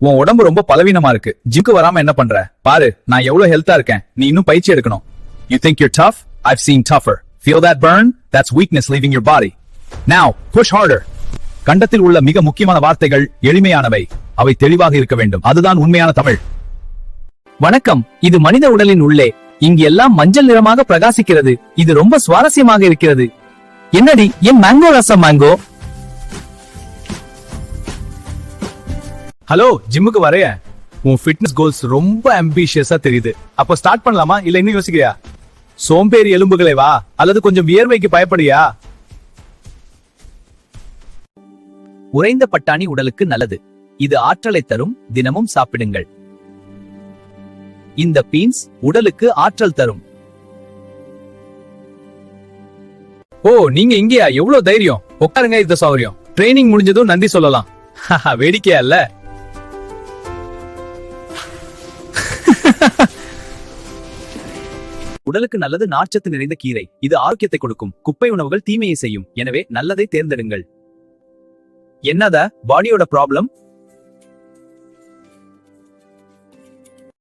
உன் உடம்பு ரொம்ப பலவீனமா இருக்கு. ஜிம்க்கு வராம என்ன பண்ற? பாரு, நான் எவ்வளவு ஹெல்த்தா இருக்கேன். நீ இன்னும் பயிற்சி எடுக்கணும். You think you're tough? I've seen tougher. Feel that burn? That's weakness leaving your body. Now, push harder. கண்டத்தில் உள்ள மிக முக்கியமான வார்த்தைகள் எளிமையானவை. அவை தெளிவாக இருக்க வேண்டும். அதுதான் உண்மையான தமிழ். வணக்கம். இது மனித உடலின் உள்ளே. இங்கு எல்லாம் மஞ்சள் நிறமாக பிரகாசிக்கிறது. இது ரொம்ப சுவாரஸ்யமாக இருக்கிறது. என்னடி என் மேங்கோ ரசம் மேங்கோ? ஹலோ, ஜிம்முக்கு வரைய உன் ஃபிட்னஸ் கோல்ஸ் ரொம்ப அம்பிஷியஸா தெரியுது. அப்ப ஸ்டார்ட் பண்ணலாமா இல்ல இன்னும் யோசிக்கிறியா? சோம்பேறி எலும்புகளை வா அல்லது கொஞ்சம் வியர்வைக்கு பயப்படியா? உறைந்த பட்டாணி உடலுக்கு நல்லது. இது ஆற்றலை தரும். தினமும் சாப்பிடுங்கள். இந்த பீன்ஸ் உடலுக்கு ஆற்றல் தரும். ஓ, நீங்க இங்கேயா? எவ்வளவு தைரியம்! உட்காருங்க, இது சௌரியம். ட்ரைனிங் முடிஞ்சதும் நன்றி சொல்லலாம். வேடிக்கையா இல்ல? உடலுக்கு நல்லது நார்ச்சத்து நிறைந்த கீரை. இது ஆரோக்கியத்தை கொடுக்கும். குப்பை உணவுகள் தீமையை செய்யும். எனவே நல்லதை தேர்ந்தெடுங்கள். என்னதா பாடியோட ப்ராப்ளம்?